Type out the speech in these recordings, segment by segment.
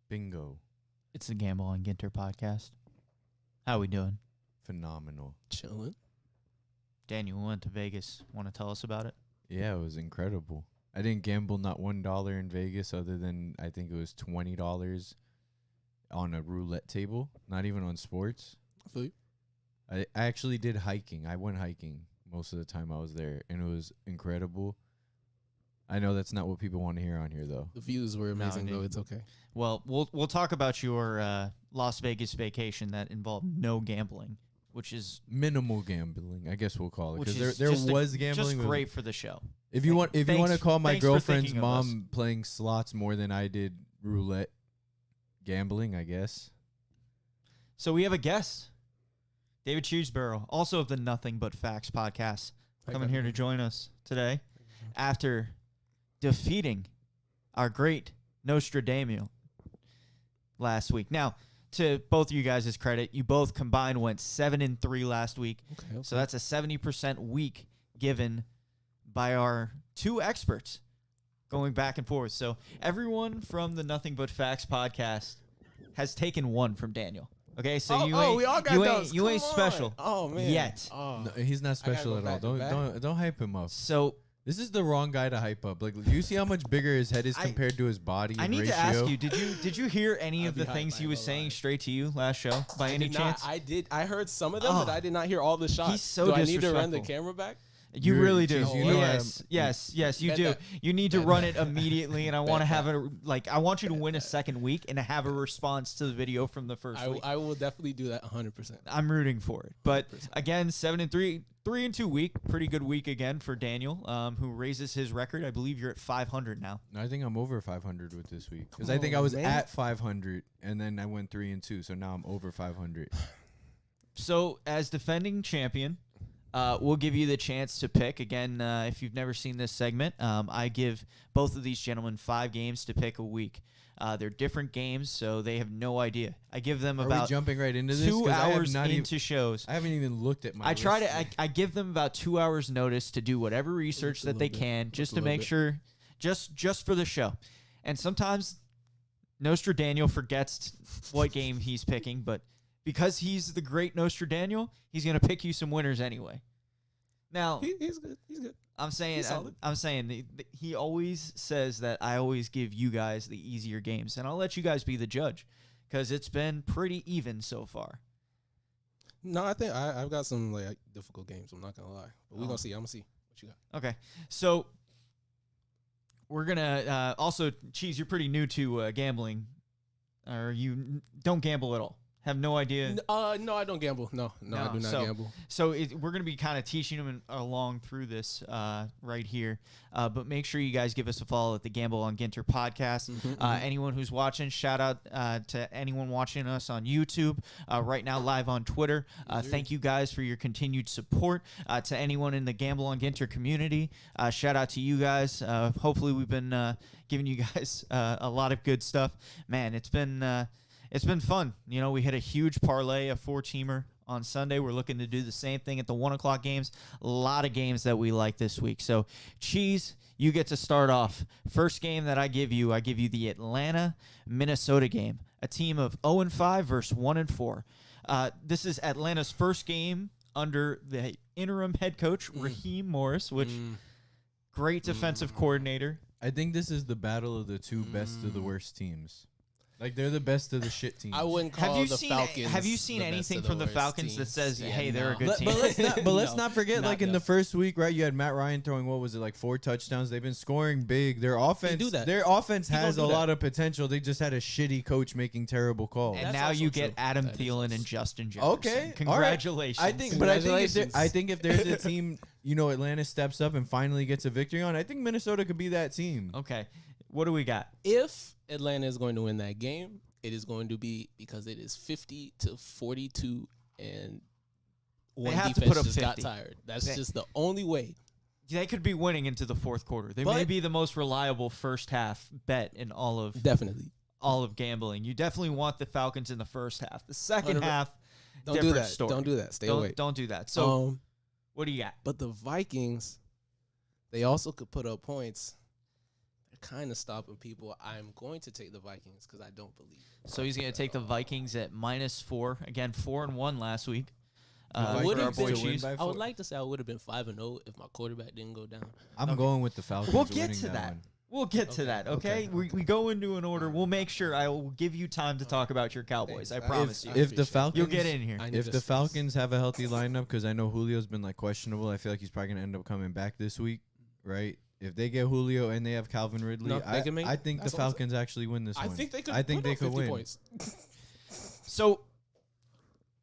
Bingo. It's the Gamble and Ginter podcast. How we doing? Phenomenal. Chilling. Daniel, we went to Vegas. Want to tell us about it? Yeah, it was incredible. I didn't gamble not $1 in Vegas other than I think it was $20 on a roulette table, not even on sports. I feel you. I actually did hiking. I went hiking most of the time I was there, and it was incredible. I know that's not what people want to hear on here, though. The views were amazing, though. It's okay. Well, we'll talk about your Las Vegas vacation that involved no gambling, which is Minimal gambling, I guess we'll call it, which because is there just was gambling. just great for the show. If you want to call my thanks for girlfriend's thinking of us. mom playing slots more than I did roulette gambling, I guess. So we have a guest, David Cheeseborough, also of the Nothing But Facts podcast, coming here to join us today after defeating our great Nostradamus last week. Now, to both of you guys' credit, you both combined went 7-3 last week. Okay. So that's a 70% week given by our two experts going back and forth. So everyone from the Nothing But Facts podcast has taken one from Daniel. Okay, so we all got those. You ain't special. Oh man. Yet. Oh. No, he's not special go at all. back to back. Don't hype him up. So This is the wrong guy to hype up. Like, do you see how much bigger his head is compared to his body? I need ratio? to ask you, did you hear any I'd of be the hyped things by he him was a saying lot. straight to you last show by any chance? I did. I heard some of them, Oh. but I did not hear all the shots. He's so Do I need to run the disrespectful. camera back? You You're- really do. geez, you know Yes, you Bet do. that. You need to Bet run that. it immediately, and I Bet want to have that. I want you to win a second week and have a response to the video from the first week. I will definitely do that 100%. I'm rooting for it. But 100%. again, 7-3, 3-2 week, pretty good week again for Daniel, who raises his record. I believe you're at 500 now. No, I think I'm over 500 with this week because Come I think I on, was man. at 500 and then I went 3-2, so now I'm over 500. So, as defending champion, we'll give you the chance to pick. Again, if you've never seen this segment, I give both of these gentlemen 5 games to pick a week. They're different games, so they have no idea. I give them Are we about jumping right into this? 2 'Cause I have hours not into shows. I haven't even looked at my. I try list to. yet. I give them about 2 hours notice to do whatever research that they little bit. can, just Looked a to little make bit. sure, just for the show. And sometimes Nostradamus forgets what game he's picking, but because he's the great Nostradamus, he's gonna pick you some winners anyway. Now, He's good. He's good. I'm saying, he's solid. I'm saying he always says that I always give you guys the easier games, and I'll let you guys be the judge because it's been pretty even so far. No, I think I've got some like difficult games. I'm not gonna lie, but we're Oh. gonna see. I'm gonna see what you got. Okay, so we're gonna also, Cheese, you're pretty new to gambling, or you don't gamble at all. Have no idea. No, I don't gamble. No, I do not gamble. So we're going to be kind of teaching them along through this right here. But make sure you guys give us a follow at the Gamble on Ginter podcast. Anyone who's watching, shout out to anyone watching us on YouTube right now, live on Twitter. Thank you guys for your continued support. To anyone in the Gamble on Ginter community, shout out to you guys. Hopefully we've been giving you guys a lot of good stuff. Man, it's been fun. You know, we hit a huge parlay, a 4-teamer on Sunday. We're looking to do the same thing at the 1 o'clock games. A lot of games that we like this week. So, Cheese, you get to start off. First game that I give you the Atlanta-Minnesota game. A team of 0-5 versus 1-4. This is Atlanta's first game under the interim head coach, Raheem Morris, which great defensive coordinator. I think this is the battle of the two best of the worst teams. Like, they're the best of the shit teams. I wouldn't call Falcons. Have you seen the best anything of the from the worst Falcons that teams. says, Yeah, hey, they're a no. good team? But let's No, not forget, not like in yet. the first week, right? You had Matt Ryan throwing, what was it, like 4 touchdowns. They've been scoring big. Their offense, do that. their offense He gonna has do a that. lot of potential. They just had a shitty coach making terrible calls. And That's now also you get true. Adam That is Thielen also and Justin Jefferson. Okay, all right. Congratulations. I think if Congratulations. there's a team, Atlanta steps up and finally gets a victory on, I think Minnesota could be that team. Okay. What do we got? If Atlanta is going to win that game, it is going to be because it is 50-42, and one have to defense put up just got 50. tired. That's They- just the only way. They could be winning into the fourth quarter. They may But- be the most reliable first half bet in all of Definitely. gambling. You definitely want the Falcons in the first half. The second 100%. half, Don't do different that. story. Don't do that. Stay away. Don't do that. So, Um, what do you got? but the Vikings, they also could put up points. kind of stopping people. I'm going to take the Vikings because I don't believe. So he's going to take the Vikings at -4. Again, 4-1 last week. Would for our have boy been- Cheese. I would like to say I would have been 5-0 if my quarterback didn't go down. I'm going with the Falcons. We'll get winning to that. one. We'll get to Okay, that, okay? okay. We go into an order. We'll make sure I will give you time to talk about your Cowboys. I Thanks. promise you. I If the appreciate it. Falcons, You'll get in here. I need if to the space. Falcons have a healthy lineup, because I know Julio's been like questionable, I feel like he's probably gonna end up coming back this week, right? If they get Julio and they have Calvin Ridley, No, they can make- I think the that's what I'm Falcons actually win this I one. think they could. I think put they up could 50 win. points. So,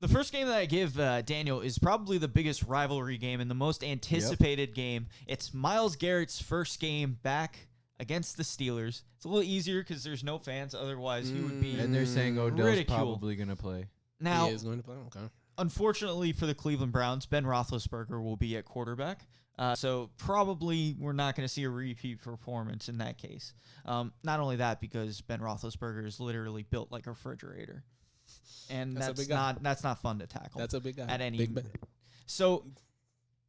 the first game that I give Daniel is probably the biggest rivalry game and the most anticipated game. It's Myles Garrett's first game back against the Steelers. It's a little easier because there's no fans. Otherwise, he would be. And they're saying Odell's Ridiculed. probably gonna play. Now, He is going to play. Okay. unfortunately for the Cleveland Browns, Ben Roethlisberger will be at quarterback. So probably we're not going to see a repeat performance in that case. Not only that, because Ben Roethlisberger is literally built like a refrigerator, and That's a that's big guy. not fun to tackle. That's a big guy. At any- Big Ben. So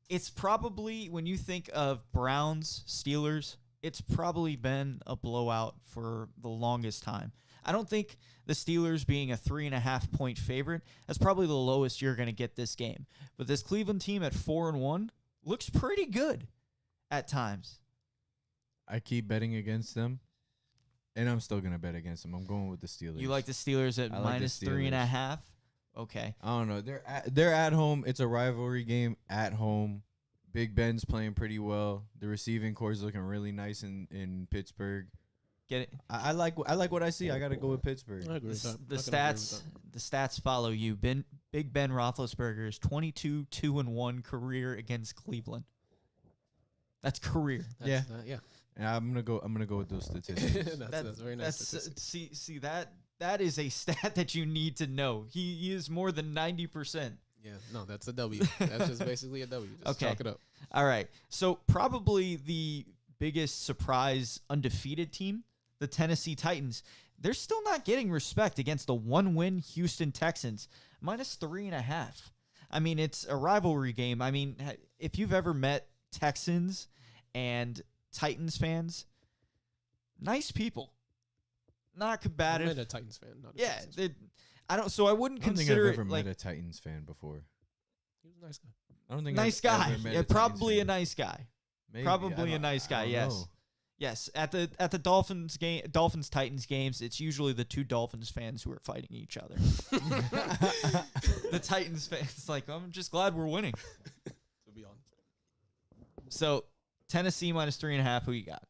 it's probably, when you think of Browns, Steelers, it's probably been a blowout for the longest time. I don't think the Steelers being a 3.5 point favorite, that's probably the lowest you're going to get this game. But this Cleveland team at 4-1 looks pretty good at times. I keep betting against them, and I'm still gonna bet against them. I'm going with the Steelers. You like the Steelers at I like the -3.5? Okay. I don't know. They're at home. It's a rivalry game at home. Big Ben's playing pretty well. The receiving core is looking really nice in Pittsburgh. Get it? I like what I see. I got to go with Pittsburgh. I agree with that. The I can agree with stats, that. the stats follow you. Big Ben Roethlisberger's 22-2-1 career against Cleveland. That's career. That's, Yeah. yeah. And I'm gonna go with those statistics. that's very nice. statistic. See that is a stat that you need to know. He is more than 90%. Yeah, no, that's a W. That's just basically a W. Just Okay. chalk it up. All right. So probably the biggest surprise undefeated team, the Tennessee Titans. They're still not getting respect against the 1-win Houston Texans, -3.5. I mean, it's a rivalry game. I mean, if you've ever met Texans and Titans fans, nice people, not I'm combative. a Titans fan. Not a Yeah, Texans fan. I don't. So I wouldn't I don't think consider I've ever it like met a Titans fan before. He was a nice guy. I don't think nice I've guy. ever met Yeah, a Titans probably a fan. nice guy. Maybe. Probably I a nice guy. don't Yes. know. Yes, at the Dolphins Titans games, it's usually the two Dolphins fans who are fighting each other. The Titans fans like, I'm just glad we're winning. To be honest. So Tennessee -3.5. Who you got?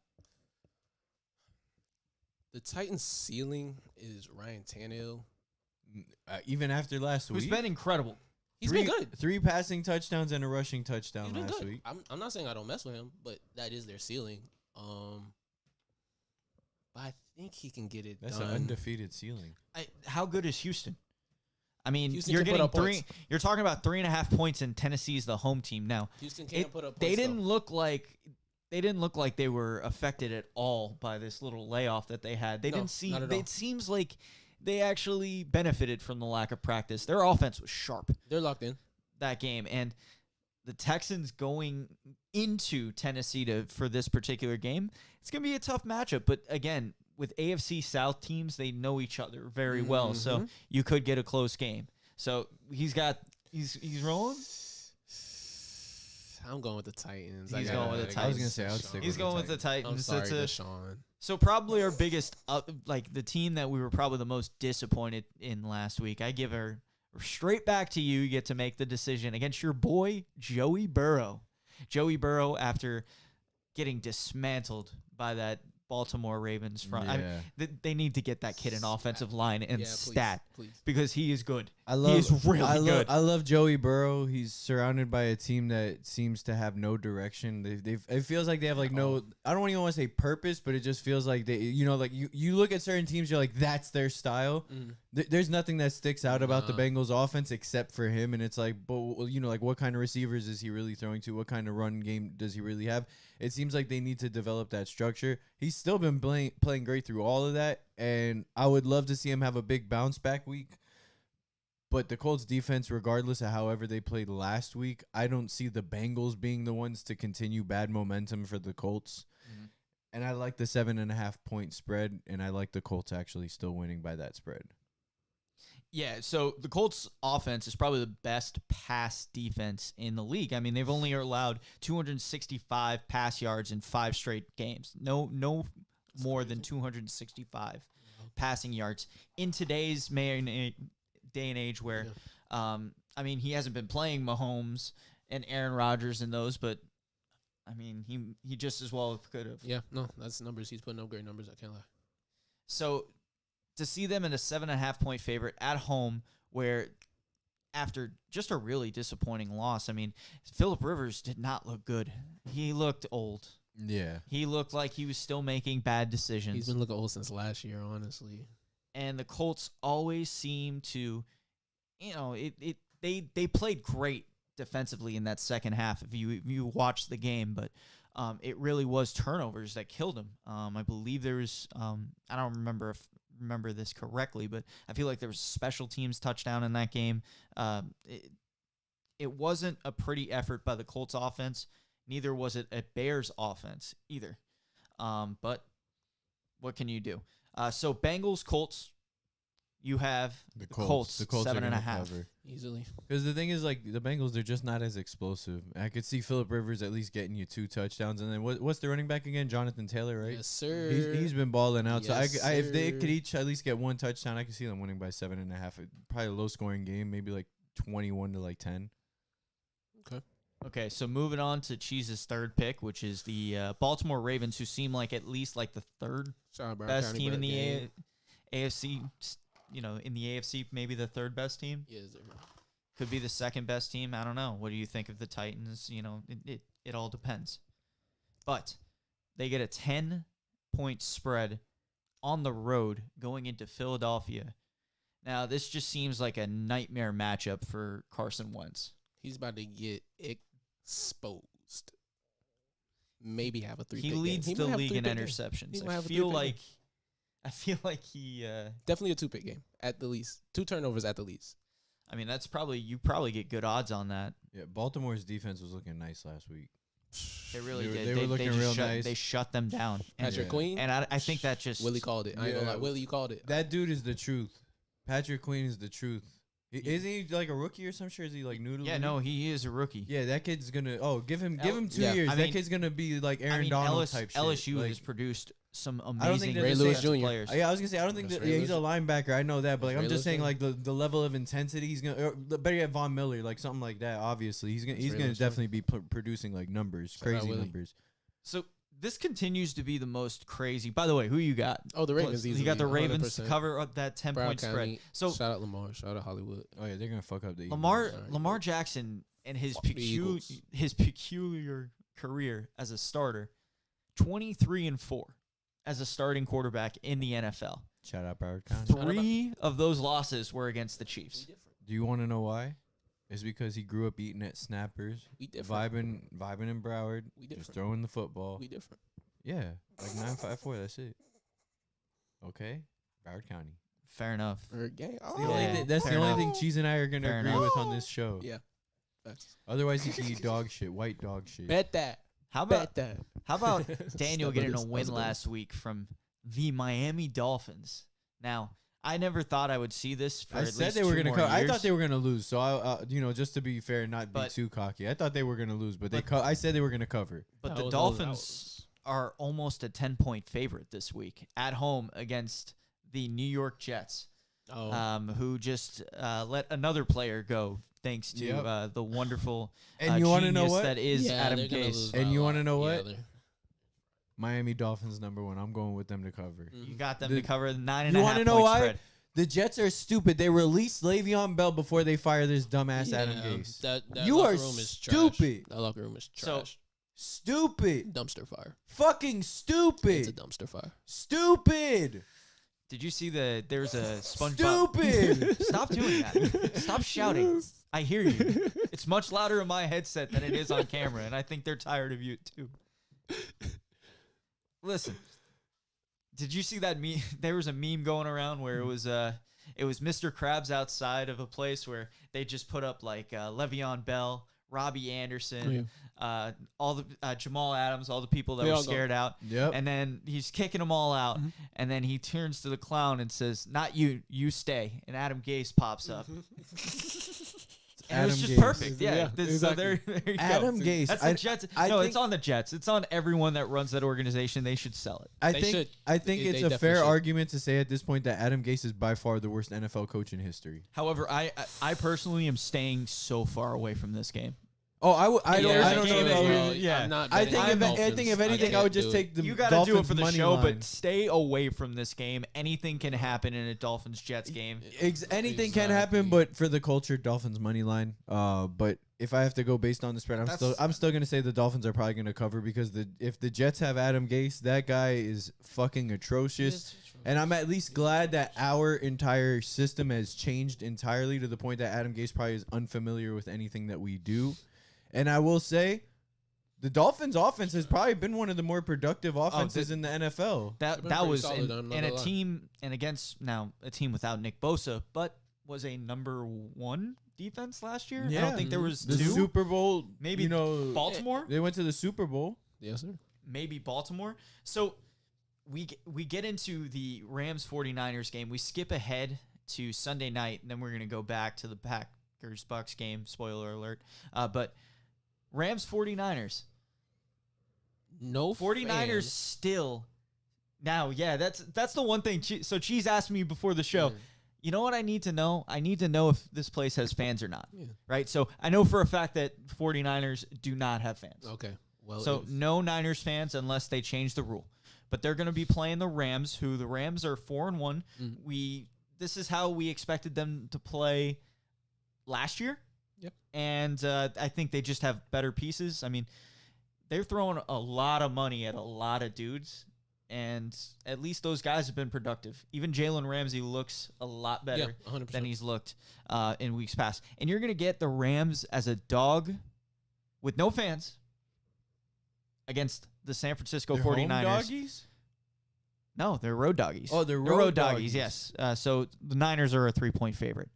The Titans' ceiling is Ryan Tannehill. Even after last Who's week, been incredible? He's been good. 3 passing touchdowns and a rushing touchdown He's been last good. week. I'm not saying I don't mess with him, but that is their ceiling. But I think he can get it That's done. an undefeated ceiling. How good is Houston? I mean, Houston you're can put getting up points. You're talking about 3.5 points, and Tennessee's the home team now. Houston can't put up. They points, didn't though. look like they were affected at all by this little layoff that they had. They No, didn't seem. not at all. It seems like they actually benefited from the lack of practice. Their offense was sharp They're locked in. that game, and the Texans going into Tennessee for this particular game, it's gonna be a tough matchup. But again, with AFC South teams, they know each other very well, so Mhm. you could get a close game. So he's rolling. I'm going with the Titans. He's going with the I was Titans. gonna say I would stick He's with going with the Titans. Titans. I'm sorry, It's Deshaun. So probably our biggest, the team that we were probably the most disappointed in last week. I give her straight back to you. You get to make the decision against your boy, Joey Burrow. Joey Burrow, after getting dismantled by that Baltimore Ravens front. I mean, Yeah. they need to get that kid an offensive line and Yeah, stat please. because he is good. I love. He is really good. I love Joey Burrow. He's surrounded by a team that seems to have no direction. It feels like they have like no. I don't even want to say purpose, but it just feels like they. Like you look at certain teams, you're like, that's their style. There's nothing that sticks out about the Nah. Bengals offense except for him, and it's like, but like what kind of receivers is he really throwing to? What kind of run game does he really have? It seems like they need to develop that structure. He's still been playing great through all of that, and I would love to see him have a big bounce back week. But the Colts defense, regardless of however they played last week, I don't see the Bengals being the ones to continue bad momentum for the Colts. And I like the 7.5 point spread, and I like the Colts actually still winning by that spread. Yeah, so the Colts offense is probably the best pass defense in the league. I mean, they've only allowed 265 pass yards in 5 straight games. No more than 265 passing yards in today's day and age where, I mean, he hasn't been playing Mahomes and Aaron Rodgers in those, but I mean, he just as well could have. Yeah, no, that's numbers. He's putting up great numbers. I can't lie. So to see them in a 7.5 point favorite at home, where after just a really disappointing loss, I mean, Phillip Rivers did not look good. He looked old. Yeah. He looked like he was still making bad decisions. He's been looking old since last year, honestly. And the Colts always seem to, they played great defensively in that second half if you watch the game, but it really was turnovers that killed him. I believe there was I don't remember this correctly, but I feel like there was a special teams touchdown in that game. It wasn't a pretty effort by the Colts offense. Neither was it a Bears offense either. But what can you do? So Bengals, Colts, you have the Colts The Colts 7.5 cover Easily. because the thing is, like, the Bengals, they're just not as explosive. I could see Phillip Rivers at least getting you 2 touchdowns, and then what's the running back again? Jonathan Taylor, right? Yes, sir. He's been balling out. Yes, so if they sir. could each at least get 1 touchdown, I could see them winning by 7.5. Probably a low scoring game, maybe like 21 to like 10. Okay, so moving on to Cheese's third pick, which is the Baltimore Ravens, who seem like at least like the third best team in the AFC. In the AFC, maybe the third best team. Yes, sir. Could be the second best team. I don't know. What do you think of the Titans? It all depends. But they get a 10-point spread on the road going into Philadelphia. Now, this just seems like a nightmare matchup for Carson Wentz. He's about to get exposed. Maybe have a 3-pick He game. leads He the might have a league in 3-pick game. interceptions. He might I have a feel 3-pick like he. Definitely a 2-pick game at the least. 2 turnovers at the least. I mean, you probably get good odds on that. Yeah, Baltimore's defense was looking nice last week. They really They did. were looking just real shut, nice. They shut them down. Patrick Queen. And I think that just Willie called it. I ain't gonna Yeah. lie. Willie, you called it. That dude is the truth. Patrick Queen is the truth. Isn't he like a rookie or some shit? Is he like new to the Yeah, league? no, he is a rookie. Yeah, that kid's gonna. Give him 2 Yeah. years. I That mean- kid's gonna be like Aaron Donald type shit. LSU Like, has produced some I don't amazing think they're Ray the Lewis same- Jr. players. Yeah, I was gonna say I don't think That's that. Ray Yeah, he's a Lewis. linebacker. I know that, but like That's I'm Ray just saying Lewis like the level of intensity he's gonna. Better yet, Von Miller, like something like that. Obviously, he's Ray gonna Lewis Jr. definitely be producing like numbers, Shout out crazy Willie. numbers. So this continues to be the most crazy. By the way, who you got? Oh, the Ravens. You got the easily, Ravens to 100%. cover up that 10-point Brown spread. County. So Shout out Lamar. Shout out Hollywood. Oh yeah, they're gonna fuck up the Lamar Jackson and his Fuck the Eagles. peculiar career as a starter, 23-4 as a starting quarterback in the NFL. Shout out Broward County. 3 of those losses were against the Chiefs. Do you want to know why? It's because he grew up eating at Snappers, We different. vibing in Broward, We just different. throwing the football. We different. Yeah, like 954. That's it. Okay, Broward County. Fair enough. Or gang. That's the only Yeah, thing- that's the fair only enough. thing Cheese and I are gonna Fair agree enough. with on this show. Yeah. Facts. Otherwise, he can eat dog shit, white dog shit. Bet that. How about Bet that. how about Daniel Stop getting this. a That win was a good last week from the Miami Dolphins? Now, I never thought I would see this for I at said least they were 2 gonna more cover. I years. thought they were gonna lose. So I, just to be fair, and not be But- too cocky. I thought they were gonna lose, but but- I said they were gonna cover. But That the was- Dolphins are almost a 10-point favorite this week at home against the New York Jets, Oh. who just let another player go thanks to Yep. the wonderful And you want to know genius what? that is Yeah, Adam they're gonna Gase. lose by And a you lot. wanna know Yeah, what? they're- Miami Dolphins #1. I'm going with them to cover. You got them The- to cover the 9.5 You want to know why? spread. The Jets are stupid. They released Le'Veon Bell before they fire this dumbass Adam Yeah, Gase. That You locker are room is trash. stupid. That locker room is So- trash. Stupid. Dumpster fire. Fucking It's a stupid. dumpster fire. Stupid. Did you see there's a SpongeBob? Stupid. Stop doing that. Stop shouting. I hear you. It's much louder in my headset than it is on camera, and I think they're tired of you too. Listen, did you see that meme? There was a meme going around where it was Mr. Krabs outside of a place where they just put up like Le'Veon Bell Robbie Anderson, all the Jamal Adams, all the people that They were all go. scared out. Yep. And then he's kicking them all out. And then he turns to the clown and says, "Not you, you stay." And Adam Gase pops up. And it was Adam just Gase. perfect. Yeah. Yeah, So exactly. there you Adam go. Gase. That's the Jets. I No, think, it's on the Jets. It's on everyone that runs that organization. They should sell it. I They think should. I think They it's a definitely fair should. argument to say at this point that Adam Gase is by far the worst NFL coach in history. However, I personally am staying so far away from this game. Oh, I don't Yeah, know. game if is I would- really- yeah. I'm not I betting think on if Dolphins. I think if anything, I can't would just do take the You got to do it Dolphins for the money show, line. but stay away from this game. Anything can happen in a Dolphins Jets game. Anything can happen, Exactly. but for the culture, Dolphins money line. But if I have to go based on the spread, I'm still gonna say the Dolphins are probably gonna cover because if the Jets have Adam Gase, that guy is fucking atrocious. And I'm at least glad that our entire system has changed entirely to the point that Adam Gase probably is unfamiliar with anything that we do. And I will say, the Dolphins' offense has probably been one of the more productive offenses in the NFL. That been that pretty was solid, in I'm not a gonna lie. team and against now a team without Nick Bosa, but was a number 1 defense last year. I Yeah. don't think there was The 2. Super Bowl, Maybe you know, Baltimore. They went to the Super Bowl. Yes, sir. Maybe Baltimore. So we get into the Rams 49ers game. We skip ahead to Sunday night, and then we're going to go back to the Packers Bucks game. Spoiler alert. But Rams 49ers. No 49ers fans. still. Now, yeah, that's the one thing. So Cheese asked me before the show, you know what I need to know? I need to know if this place has fans or not. Yeah. Right? So I know for a fact that 49ers do not have fans. Okay. Well, So no Niners fans unless they change the rule. But they're going to be playing the Rams, who the Rams are 4-1. This is how we expected them to play last year. Yep. And I think they just have better pieces. I mean, they're throwing a lot of money at a lot of dudes, and at least those guys have been productive. Even Jalen Ramsey looks a lot better 100%. than he's looked in weeks past. And you're going to get the Rams as a dog with no fans against the San Francisco They're 49ers. home doggies? No, they're road doggies. Oh, they're road road doggies, doggies. yes. So the Niners are a 3-point favorite.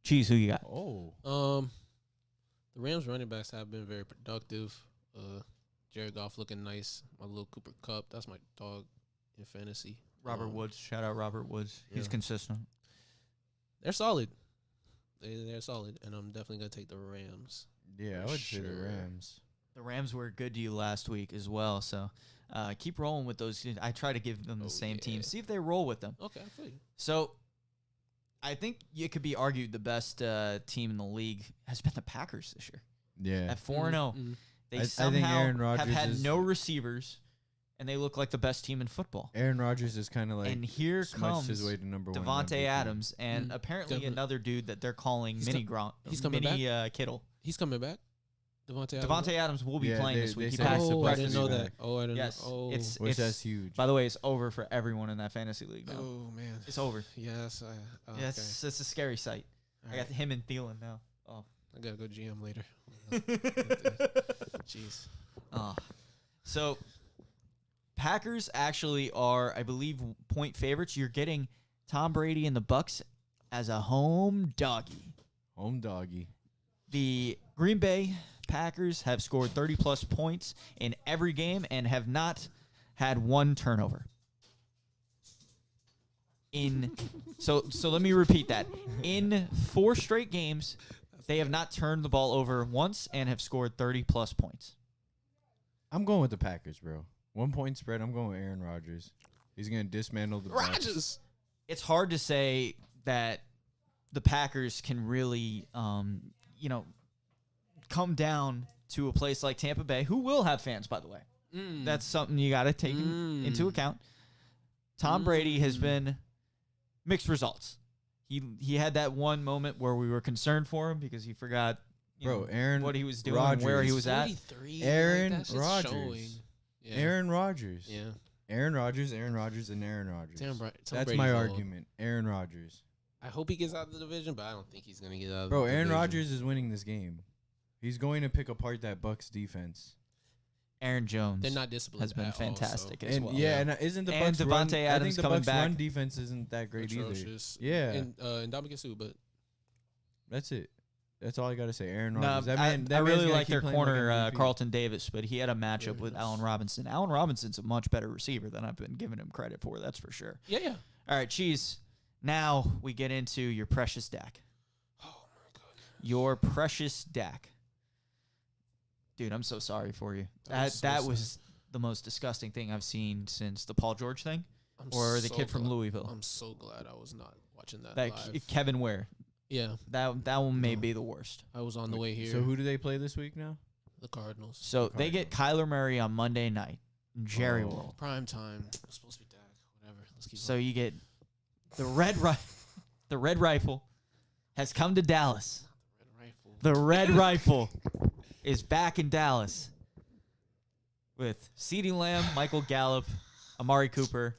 Cheese, who you got? Oh. The Rams running backs have been very productive. Jared Goff looking nice. My little Cooper Kupp, that's my dog in fantasy. Robert Woods. Shout out Robert Woods. He's Yeah. consistent. They're solid. They're solid, and I'm definitely gonna take the Rams. Yeah, I would say the Sure. Rams. The Rams were good to you last week as well, so keep rolling with those. I try to give them the same team. See if they roll with them. Okay, I feel you. So I think it could be argued the best team in the league has been the Packers this year. Yeah. At 4-0. Mhm. They I think somehow Aaron have Rodgers had is- no receivers, and they look like the best team in football. Aaron Rodgers is kind of like and here smudged comes his way to number 1 Devontae MVP. Adams and apparently Definitely. another dude that they're calling He's Mini com- Gronk. he's coming Mini Kittle. He's coming back. Devontae Devontae Adams will be Yeah, playing they- this week. they He said passed he's the Oh, I supposed didn't to know be that. back. Oh, I didn't Yes, know. Oh, it's Which that's huge. by the way, it's over for everyone in that fantasy league now. oh man, It's over. Yes, okay. Yeah, it's a scary sight. All I got right. him and Thielen now. Oh. I gotta go GM later. Jeez. Oh. So Packers actually are, I believe, point favorites. You're getting Tom Brady and the Bucks as a home doggy. Home doggy. The Green Bay Packers have scored 30-plus points in every game and have not had one turnover. So let me repeat that. In 4 straight games, they have not turned the ball over once and have scored 30-plus points. I'm going with the Packers, bro. 1 point spread. I'm going with Aaron Rodgers. He's gonna dismantle the Bucs. Rodgers. It's hard to say that the Packers can really, come down to a place like Tampa Bay, who will have fans, by the way. That's something you got to take into account. Tom Brady has been mixed results. He had that one moment where we were concerned for him because he forgot, Aaron what he was doing, Rodgers. where he was at. 43. Aaron that shit's Rodgers. showing. Yeah. Aaron Rodgers. Yeah. Aaron Rodgers, and Aaron Rodgers. Tom That's Brady's my old. argument. Aaron Rodgers. I hope he gets out of the division, but I don't think he's gonna get out of Bro, the Aaron division. Rodgers is winning this game. He's going to pick apart that Bucks defense. Aaron Jones They're not disciplined. has been at all, fantastic so. as And well. and isn't the And Bucks run? Devontae I Adams think the coming Bucks back. run defense isn't that great Atrocious. either. Yeah, And Ndamukong Suh, but that's it. That's all I gotta say. Aaron No, Rodgers. That I man's really gonna like keep their playing like corner, MVP. Carlton Davis, but he had a matchup Very with nice. Allen Robinson. Allen Robinson's a much better receiver than I've been giving him credit for, that's for sure. Yeah. All right, Cheese. Now we get into your precious Dak. Oh my god. Your precious Dak. Dude, I'm so sorry for you. That was the most disgusting thing I've seen since the Paul George thing or the kid from Louisville. I'm so glad I was not watching that That live. Kevin Ware. Yeah, That one may be the worst. I was on the way here. So who do they play this week now? The Cardinals. So they get Kyler Murray on Monday night in Jerry Oh. World. Prime time. It's supposed to be Dak. Whatever. Let's keep So going. you get the the Red Rifle has come to Dallas. Red Rifle. The Red Rifle is back in Dallas with CeeDee Lamb, Michael Gallup, Amari Cooper,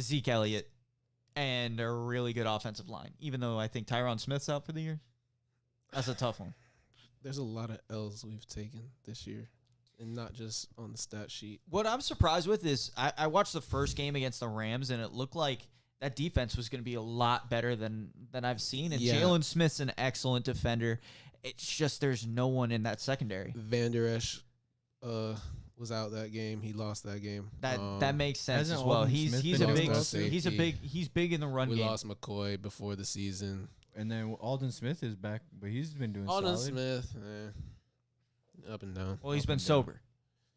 Zeke Elliott, and a really good offensive line. Even though I think Tyron Smith's out for the year. That's a tough one. There's a lot of L's we've taken this year, and not just on the stat sheet. What I'm surprised with is I watched the first game against the Rams, and it looked like that defense was going to be a lot better than I've seen. And Yeah. Jalen Smith's an excellent defender. It's just there's no one in that secondary. Van Der Esch was out that game. He lost that game. That makes sense hasn't as well. Alden He's Smith he's been a lost big last week? he's big in the run We game. lost McCoy before the season. And then Alden Smith is back, but he's been doing Alden solid. Smith, up and down. Well, he's up been and down. sober.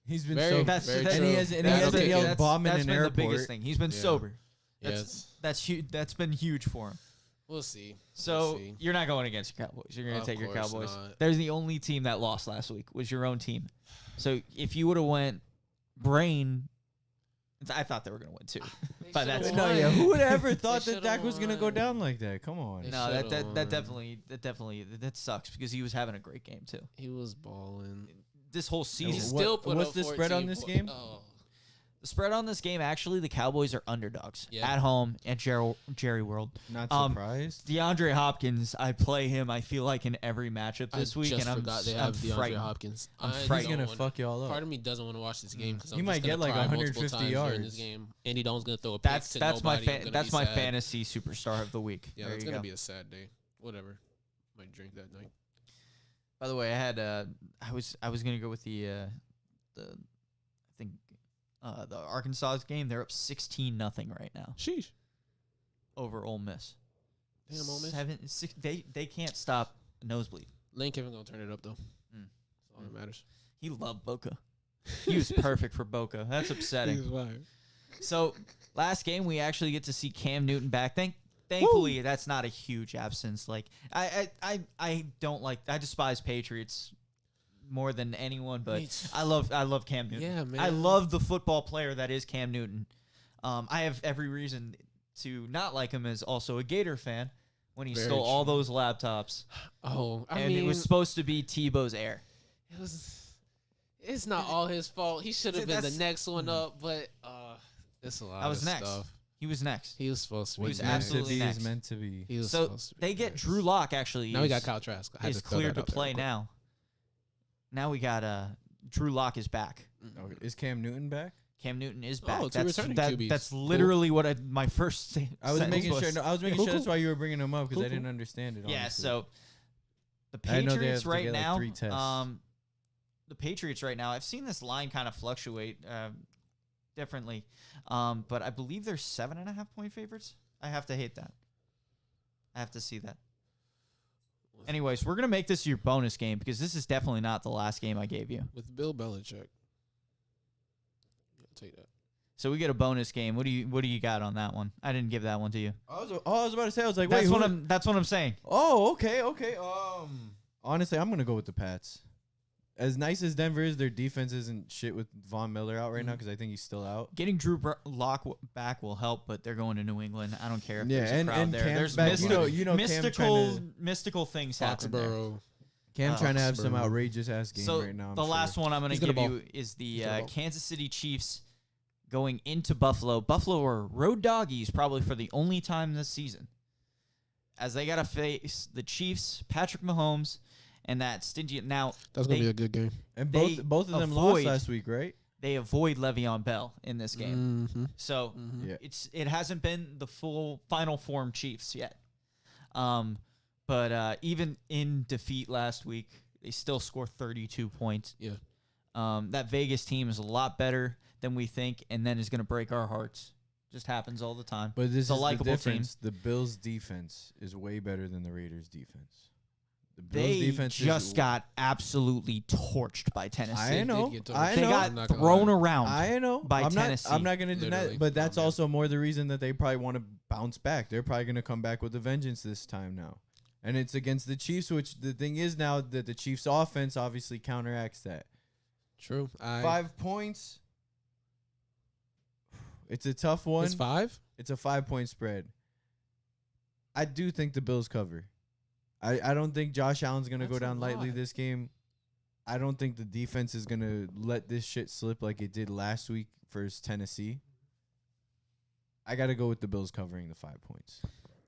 He's been Very- so That's very that- and he true. has and he That's hasn't okay. yelled That's- bomb in that's an been airport. the biggest thing. He's been Yeah. sober. Yes, That's huge. That's been huge for him. we'll see. So We'll see. you're not going against your Cowboys. You're going to Of take your course Cowboys. not. There's the only team that lost last week was your own team. So if you would have went brain, I thought they were going to win too. But that's should've No, won. yeah. Who would have ever They thought that should've Dak was gonna go won. down like that? Come on. They No, should've that won. definitely sucks because he was having a great game too. He was balling. This whole He season, still put what's up the spread on 14 this po- game? Oh, the spread on this game actually the Cowboys are underdogs Yeah. at home at Jerry World. Not Um, surprised. DeAndre Hopkins, I play him. I feel like in every matchup this I week, just and I'm forgot they I'm have DeAndre frightened. Hopkins. I'm I frightened. He's don't gonna wanna- fuck y'all Part up. of me doesn't want to watch this game because He I'm might just gonna get like cry multiple 150 times during this yards. game. Andy Dalton's gonna throw a pick That's to that's my nobody. I'm gonna that's be my sad. fantasy superstar of the week. Yeah, There that's you gonna go. be a sad day. Whatever. Might drink that night. By the way, I had I was gonna go with the I think the Arkansas game. They're up 16-0 right now Sheesh. over Ole Miss. Damn, Ole Miss. 7-6. They can't stop a nosebleed. Lane Kiffin gonna turn it up though. Mm. That's all that matters. He loved Boca. He was perfect for Boca. That's upsetting. He's fire. So last game we actually get to see Cam Newton back. Thankfully that's not a huge absence. Like I don't like I despise Patriots more than anyone, but I love Cam Newton. Yeah, man. I love the football player that is Cam Newton. I have every reason to not like him as also a Gator fan when he Very stole all true. those laptops. Oh, I and mean, it was supposed to be Tebow's heir. it was. It's not all his fault. He should have been the That's- next one up, but it's a lot I was of next. stuff. He was next. He was supposed to be. He was What's meant next. to absolutely be next. is meant to be. He was So supposed to be they get next. Drew Lock actually. Now we got is- Kyle Trask. I had is to throw cleared that to out there play real quick. now. Now we got Drew Lock is back. Okay, is Cam Newton back? Cam Newton is back. Oh, two returning QBs. That's Cool. literally what my first. I was sentence making was. sure. No, I was making Cool, sure that's cool. why you were bringing him up because Cool, I didn't cool. understand it. Yeah. honestly. So the I know they Patriots have to right get, like, now. 3 tests. The Patriots right now. I've seen this line kind of fluctuate differently, but I believe they're 7.5 point favorites. I have to hate that. I have to see that. Anyways, we're gonna make this your bonus game because this is definitely not the last game I gave you. With Bill Belichick. I'll take that. So we get a bonus game. What do you got on that one? I didn't give that one to you. I was about to say. I was like, That's wait. what I'm saying. Oh, okay. Honestly, I'm gonna go with the Pats. As nice as Denver is, their defense isn't shit with Von Miller out right now because I think he's still out. Getting Drew Lock back will help, but they're going to New England. I don't care if Yeah, there's a and- crowd and there. Cam's There's back. You know, Cam mystical things happen there. Foxborough. Cam trying to have some Foxborough. outrageous ass game So right now. I'm the sure. last one I'm going He's to gonna give you is the He's gonna ball. Kansas City Chiefs going into Buffalo. Buffalo are road doggies probably for the only time this season, as they got to face the Chiefs, Patrick Mahomes, and that stingy. Now That's gonna be a good game. and they both of them avoid- lost last week, right? they avoid Le'Veon Bell in this game, Mm-hmm. so Yeah. it hasn't been the full final form Chiefs yet. But But even in defeat last week, they still score 32 points. Yeah. That Vegas team is a lot better than we think, and then is going to break our hearts. Just happens all the time. But this It's a is the likable team. difference. The Bills' defense is way better than the Raiders' defense. The Bills' They defense just got absolutely torched by Tennessee. I know. get torched. I They know. I'm got not gonna thrown lie. around. I know. by I'm Tennessee. I'm not going to deny Literally. it, but that's Calm down. also more the reason that they probably want to bounce back. They're probably going to come back with a vengeance this time now. And it's against the Chiefs, which the thing is now that the Chiefs' offense obviously counteracts that. True. 5 points. It's a tough one. It's 5? It's a 5-point spread. I do think the Bills cover. I don't think Josh Allen's going to go That's a down lightly lot. this game. I don't think the defense is going to let this shit slip like it did last week versus Tennessee. I got to go with the Bills covering the 5 points.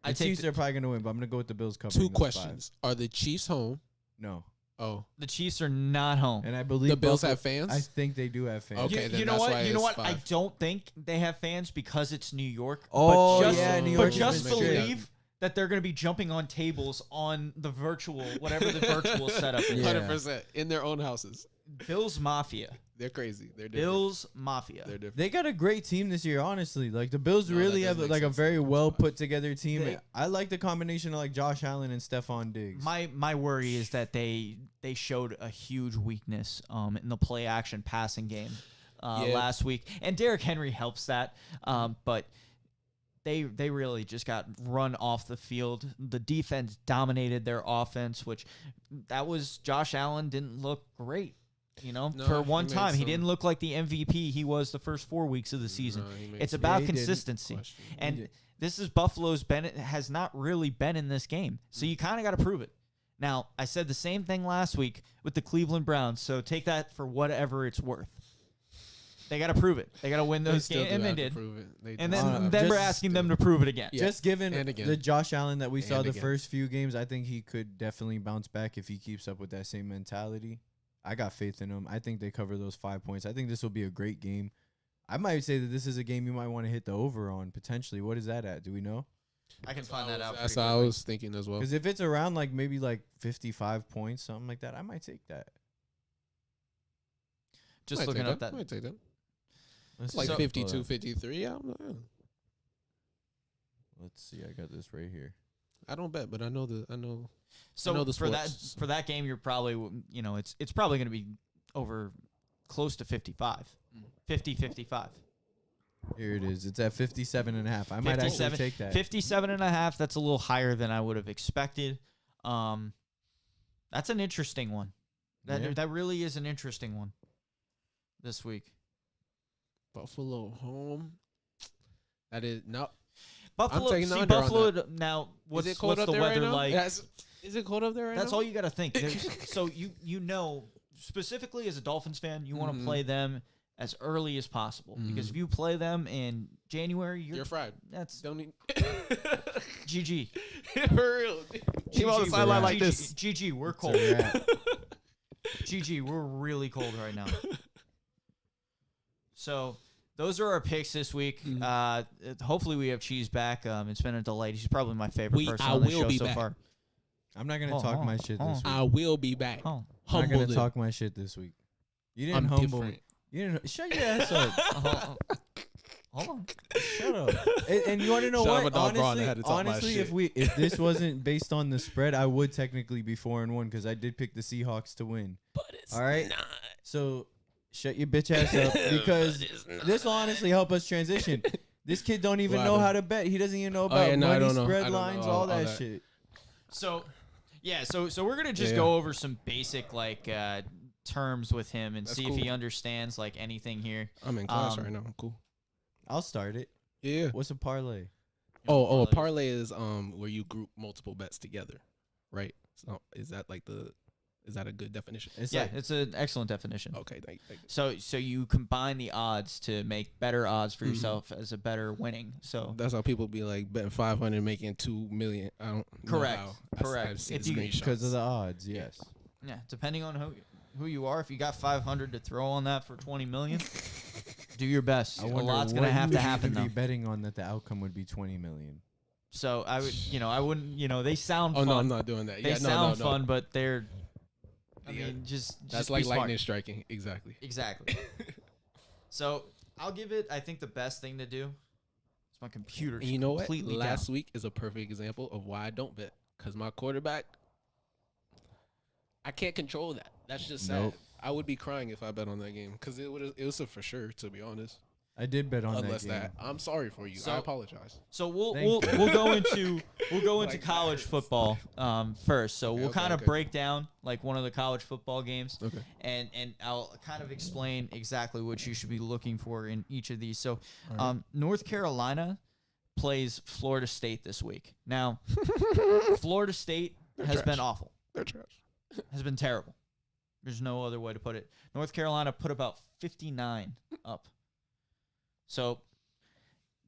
I The take Chiefs the- are probably going to win, but I'm going to go with the Bills covering 2 those questions. Are the Chiefs home? 5. No. Oh. The Chiefs are not home. And I believe The Bills Buffalo- have fans? I think they do have fans. Okay, you, then you know that's what? why You know it's what? I 5. don't think they have fans because it's New York. Oh, but just, yeah, New but York just is big. believe that they're going to be jumping on tables on the virtual, whatever the virtual setup is. Yeah. 100% in their own houses. Bills Mafia. They're crazy. They're different. Bills Mafia. They're different. They got a great team this year, honestly. Like the Bills No, that really does have make like a sense. very That's well fine. put together team. They- I like the combination of like Josh Allen and Stephon Diggs. My worry is that they showed a huge weakness in the play action passing game Yeah. last week, and Derrick Henry helps that, but they really just got run off the field. The defense dominated their offense, which that was Josh Allen didn't look great. You know, No, for he one made time, he some- didn't look like the MVP he was the first 4 weeks of the season. No, he made It's some about he didn't. consistency. question. And did. this is Buffalo's Bennett has not really been in this game. So you kind of got to prove it. Now, I said the same thing last week with the Cleveland Browns, so take that for whatever it's worth. They got to prove it. They got to win They those still games, do and they have to did. prove it. They And do. then we're just asking them to prove it again. Yeah. Just given And again. the Josh Allen that we saw And the again. first few games, I think he could definitely bounce back if he keeps up with that same mentality. I got faith in him. I think they cover those 5 points. I think this will be a great game. I might say that this is a game you might want to hit the over on potentially. What is that at? Do we know? I can find that out. That's pretty what I quickly. was thinking as well. Because if it's around like maybe like 55 points, something like that, I might take that. Just Might looking take up that. Might take that. Let's Like So- 52, 53. Yeah, Let's see. I got this right here. I don't bet, but I know the. I know. So know the for that sports, so. for that game, you're probably it's probably going to be over close to 55, 50, 55. Here it is. It's at 57 and a half. I might actually 57 take that. 57 and a half. That's a little higher than I would have expected. That's an interesting one. Yeah. That really is an interesting one this week. Buffalo home. That is no. Buffalo, taking the see under on Buffalo that. now. What's, Is it cold what's up the there weather right now? like? Is it cold up there right That's now? all you got to think. So you know specifically as a Dolphins fan, you want to Mhm. play them as early as possible because Mhm. if you play them in January, You're fried. that's Don't need. GG. For real. Came on the GG, sideline we're like this. GG, we're It's a cold. wrap. GG, we're really cold right now. So those are our picks this week. Mhm. Hopefully we have Cheese back. It's been a delight. He's probably my favorite person I on the will show be so back. far. I'm not gonna Hold talk on, my shit hold this week. on. I will be back. Oh, I'm not Humble gonna them. talk my shit this week. You didn't I'm humble different. me. You didn't. Shut your ass up. hold on. Shut up. And you want to know Shout out what? my dog Braun, I Honestly, had to talk my honestly, shit. if this wasn't based on the spread, I would technically be 4-1 because I did pick the Seahawks to win. But it's All right. not. So shut your bitch ass up because this will honestly help us transition. This kid don't even What know happened? how to bet. He doesn't even know about yeah, no, I money, don't know. I spread don't know lines, all all that that. shit. So, yeah, so we're gonna just Yeah. go over some basic terms with him and That's see cool. if he understands like anything here. I'm in class Um, right now. I'm cool. I'll start it. Yeah. What's a parlay? Oh, a parlays. parlay is where you group multiple bets together, right? So is that is that a good definition? It's Yeah, like it's an excellent definition. Okay, thank you. So you combine the odds to make better odds for Mhm. yourself as a better winning. So That's how people be like betting 500, making 2 million. I don't Correct. know how. Correct. I've seen If you- screenshots. because of the odds. Yes. yeah, depending on who you are, if you got 500 to throw on that for 20 million, do your best. I A wonder lot's what gonna have would to you happen even though. be betting on that the outcome would be 20 million. So I would, I wouldn't, they sound fun. no, I'm not doing that. They Yeah, sound no. fun, but they're, Yeah, just that's be like smart. lightning striking. Exactly. Exactly. So I'll give it, I think the best thing to do is my computer. And you know what? Completely Last down. week is a perfect example of why I don't bet. Because my quarterback, I can't control that. That's just sad. Nope. I would be crying if I bet on that game. Because it was a for sure, to be honest. I did bet on Unless that game. I'm sorry for you. So- I apologize. So we'll Thank we'll, you. we'll go into Like, college that hurts. football first. So we'll okay, kind of okay. break down like one of the college football games. Okay. And I'll kind of explain exactly what you should be looking for in each of these. So, All right. North Carolina plays Florida State this week. Now, Florida State has trash. been awful, They're trash. has been terrible. There's no other way to put it. North Carolina put about 59 up. So,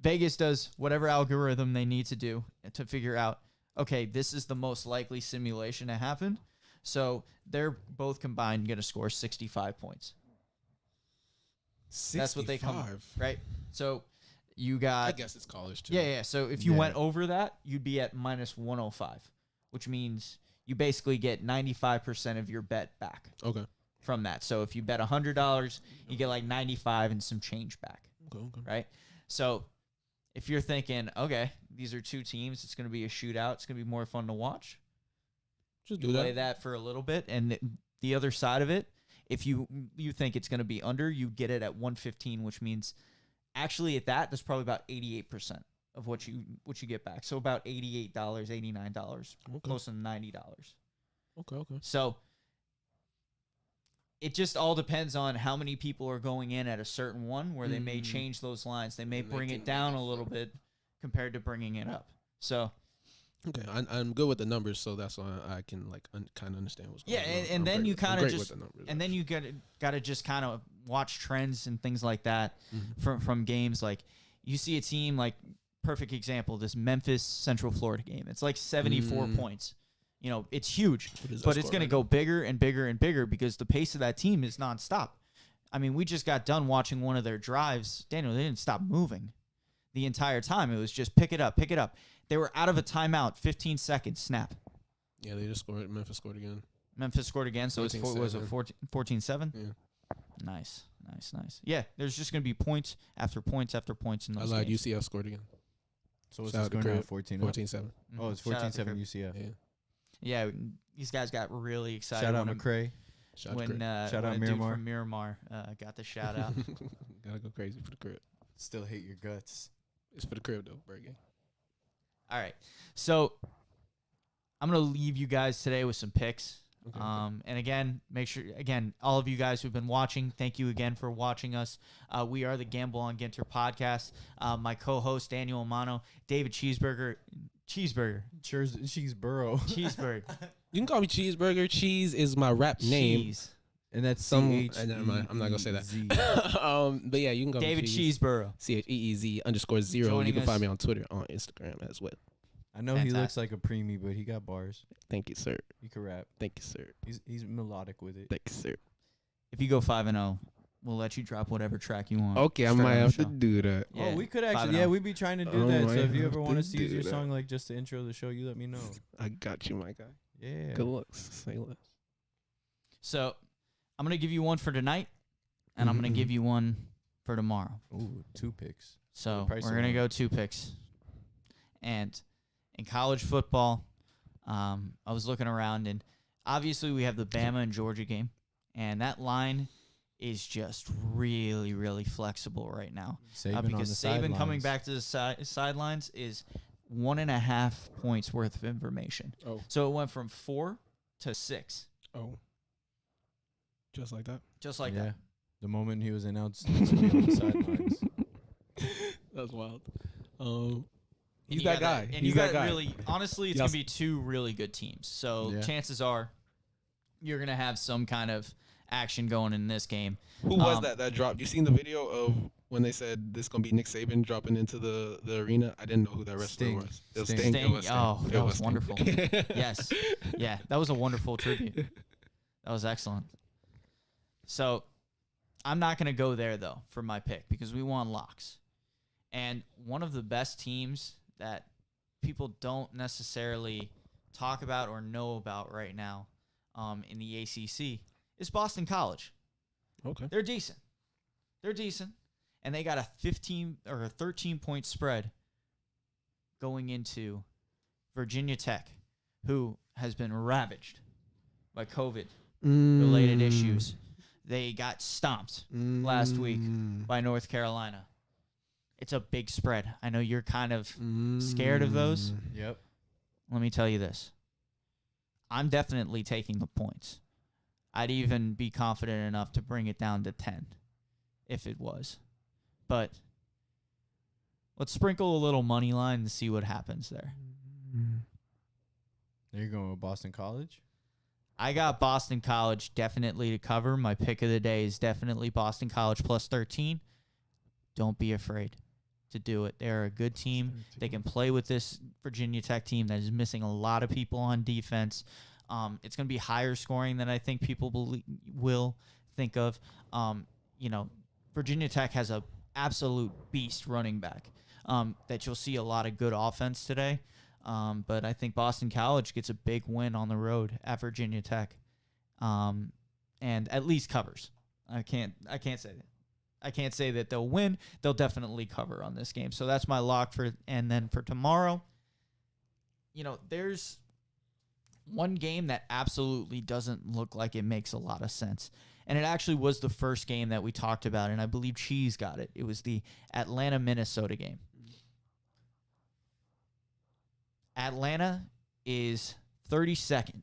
Vegas does whatever algorithm they need to do to figure out, okay, this is the most likely simulation to happen. So they're both combined going to score 65 points. 65. That's what they come, right? So you got, I guess it's college too. yeah. So if you Yeah. went over that, you'd be at minus 105, which means you basically get 95% of your bet back Okay. from that. So if you bet $100, you get like 95 and some change back, Okay. right? So if you're thinking, okay, these are two teams, it's going to be a shootout, it's going to be more fun to watch, Just you do play that. that for a little bit. And the other side of it, if you think it's going to be under, you get it at 115, which means actually at that's probably about 88% of what you get back. So about $88, $89, Okay. close to $90. Okay. So it just all depends on how many people are going in at a certain one where they may change those lines. They may And they bring can it down make a it little fun. bit compared to bringing it up. So Okay. I'm good with the numbers, so that's why I can like kind of understand what's going yeah, on. and I'm then great you with- I'm kind of great just with the numbers, and then you got to just kind of watch trends and things like that Mhm. from games. Like you see a team like perfect example, this Memphis Central Florida game. It's like 74 points. It's huge, What is that but it's score going to right go bigger and bigger and bigger because the pace of that team is nonstop. I mean, we just got done watching one of their drives. Daniel, they didn't stop moving the entire time. It was just pick it up, pick it up. They were out of a timeout, 15 seconds, snap. Yeah, they just scored. Memphis scored again. Memphis scored again, so it was a 14-7? Yeah. Nice. Yeah, there's just going to be points after points after points in I those lied. games. UCF scored again. So what's Shout this out to going now? Crib. 14 14-7. Oh, it's Mhm. Shout out to 14-7 Crib. UCF. Yeah. Yeah, these guys got really excited Shout out when, McCray. Shout out when, to Crib. Shout when out a dude Miramar. from Miramar got the shout out. Gotta go crazy for the crib. Still hate your guts. It's for the crib though. Bird game. All right, so I'm going to leave you guys today with some picks. Okay. And again, make sure, all of you guys who've been watching, thank you again for watching us. We are the Gamble on Ginter podcast. My co-host, Daniel Amano, David Cheeseburger. Cheeseburger. Cheeseburger. You can call me Cheeseburger. Cheese is my rap name. Cheese. And that's Some- CH. never mind. I'm not gonna say that. Z. But yeah, you can call David me Cheese. Cheeseborough. CHEEZ_0. Joining You can us. find me on Twitter, on Instagram as well. I know he looks Fantastic. like a preemie, but he got bars. Thank you, sir. He can rap. Thank you, sir. He's melodic with it. Thank you, sir. If you go 5-0, we'll let you drop whatever track you want. Okay, I Start might on the have to show. do that. Yeah, Oh, we could 5-0. actually. Yeah, we'd be trying to do Oh, that. So I if you have ever to want us to use do your that. song, like just to intro the show, you let me know. I got you, my guy. Yeah. Good looks. Say less. So I'm going to give you one for tonight, and I'm going to give you one for tomorrow. Ooh, 2 picks. So The price we're of going to one. go 2 picks. And in college football, I was looking around, and obviously we have the Bama and Georgia game, and that line is just really, really flexible right now. Saban on Because the Saban coming sidelines. back to the sidelines is 1.5 points worth of information. Oh. So it went from 4 to 6, Oh. Just like that. just like yeah. that. The moment he was announced to be on the sidelines. That's wild. And He's you that gotta- guy. And He's you that got guy. really, honestly, it's Yes. going to be 2 really good teams. So Yeah. chances are you're going to have some kind of action going in this game. Who was that dropped? You seen the video of when they said this gonna be Nick Saban dropping into the arena? I didn't know who that wrestler Sting. was. It was Sting. Sting. Sting. It was Sting. Oh, It that was Sting. wonderful. Yes. Yeah, that was a wonderful tribute. That was excellent. So I'm not going to go there, though, for my pick because we want locks. And one of the best teams that people don't necessarily talk about or know about right now in the ACC is Boston College. Okay. They're decent. And they got a 15 or a 13-point spread going into Virginia Tech, who has been ravaged by COVID-related issues. They got stomped last week by North Carolina. It's a big spread. I know you're kind of scared of those. Yep. Let me tell you this. I'm definitely taking the points. I'd even be confident enough to bring it down to 10 if it was. But let's sprinkle a little money line and see what happens there. You're going with Boston College? I got Boston College definitely to cover. My pick of the day is definitely Boston College plus 13. Don't be afraid to do it. They're a good team. They can play with this Virginia Tech team that is missing a lot of people on defense. It's going to be higher scoring than I think people will think of. Virginia Tech has a absolute beast running back that you'll see a lot of good offense today. But I think Boston College gets a big win on the road at Virginia Tech, and at least covers. I can't say that. I can't say that they'll win. They'll definitely cover on this game. So that's my lock for. And then for tomorrow, there's one game that absolutely doesn't look like it makes a lot of sense. And it actually was the first game that we talked about, and I believe Cheese got it. It was the Atlanta-Minnesota game. Atlanta is 32nd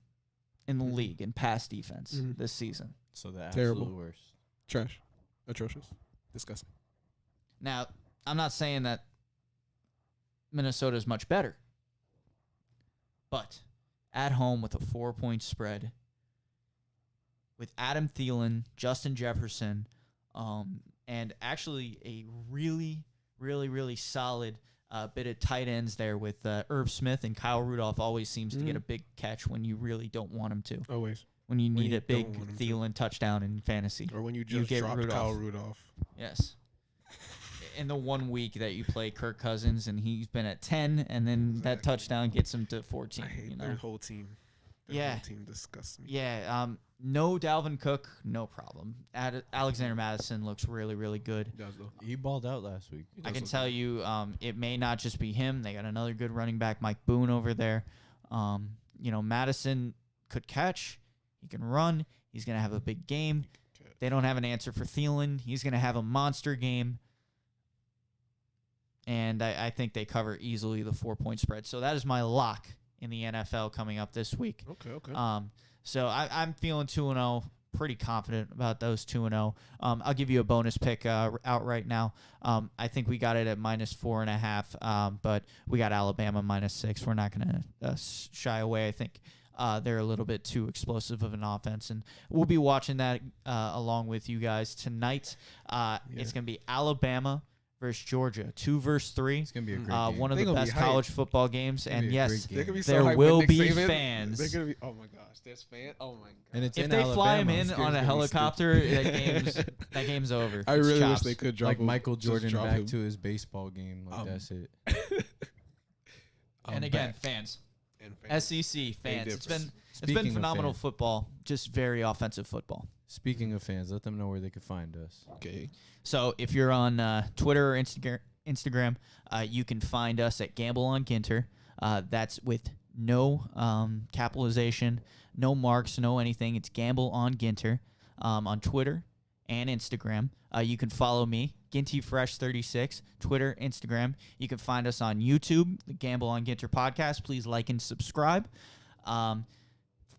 in the league in pass defense this season. So the Terrible. absolute worst. Trash. Atrocious. Disgusting. Now, I'm not saying that Minnesota is much better, but at home with a 4-point spread, with Adam Thielen, Justin Jefferson, and actually a really, really, really solid bit of tight ends there with Irv Smith, and Kyle Rudolph always seems to get a big catch when you really don't want him to. Always. When you need a big Thielen touchdown in fantasy. Or when you just dropped Kyle Rudolph. Yes. In the 1 week that you play Kirk Cousins, and he's been at 10, and then that touchdown gets him to 14. I hate their whole team. Their whole team disgusts me. Yeah. No Dalvin Cook, no problem. Alexander Madison looks really, really good. He does, though. He balled out last week. I can tell you it may not just be him. They got another good running back, Mike Boone, over there. Madison could catch. He can run. He's going to have a big game. They don't have an answer for Thielen. He's going to have a monster game. And I think they cover easily the 4-point spread. So that is my lock in the NFL coming up this week. Okay. So I'm feeling 2-0, pretty confident about those 2-0. I'll give you a bonus pick out right now. I think we got it at -4.5, but we got Alabama -6. We're not going to shy away. I think they're a little bit too explosive of an offense, and we'll be watching that along with you guys tonight. It's going to be Alabama versus Georgia, 2 versus 3. It's gonna be a great game. One of the best college football games, and yes, there will be fans. They're gonna be. Oh my gosh, there's fans. Oh my god. And it's if in they Alabama, fly him in on a helicopter, that game's over. I It's really chops. wish they could drop like him, Michael just Jordan drop back him. to his baseball game. Like that's it. And again, fans. SEC fans. It's been Speaking of phenomenal fans. football, just very offensive football. Speaking of fans, let them know where they can find us. Okay. So if you're on Twitter or Instagram, you can find us at Gamble on Ginter. That's with no capitalization, no marks, no anything. It's Gamble on Ginter on Twitter and Instagram. You can follow me, GintyFresh36, Twitter, Instagram. You can find us on YouTube, the Gamble on Ginter podcast. Please like and subscribe.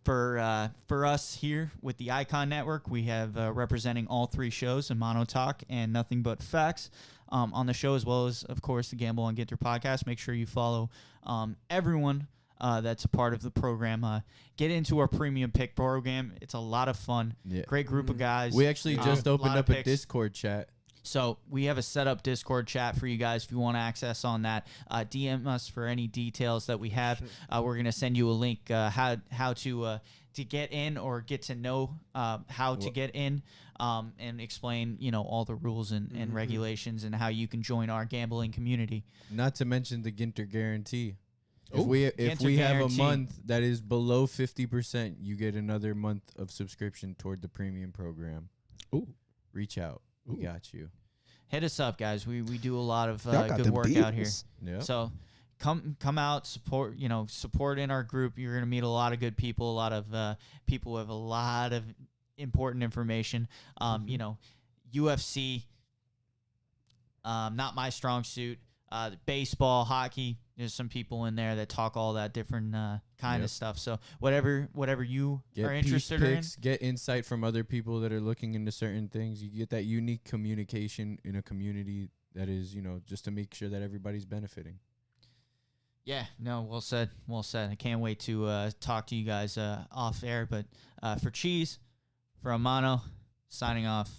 For us here with the Icon Network, we have representing all 3 shows, Mono Talk and Nothing But Facts, on the show, as well as, of course, the Gamble on Ginter podcast. Make sure you follow everyone that's a part of the program. Get into our premium pick program. It's a lot of fun. Yeah. Great group of guys. We actually just opened lot of up a picks. Discord chat. So we have a set up Discord chat for you guys if you want access on that. DM us for any details that we have. We're gonna send you a link how to get in or get to know how to get in and explain all the rules and regulations and how you can join our gambling community. Not to mention the Ginter guarantee. If we Ginter have a guarantee. month that is below 50%, you get another month of subscription toward the premium program. Ooh. Reach out. We Ooh. got you. Hit us up, guys. We do a lot of Y'all got good them work out here. deals. Yeah. So come out, support in our group. You're gonna meet a lot of good people, a lot of people with a lot of important information. UFC, not my strong suit. Baseball, hockey. There's some people in there that talk all that different kind of stuff. So whatever you Get are interested in. picks, get insight from other people that are looking into certain things. You get that unique communication in a community that is, just to make sure that everybody's benefiting. Yeah, no, well said. Well said. I can't wait to talk to you guys off air. But for Cheese, for Amano, signing off.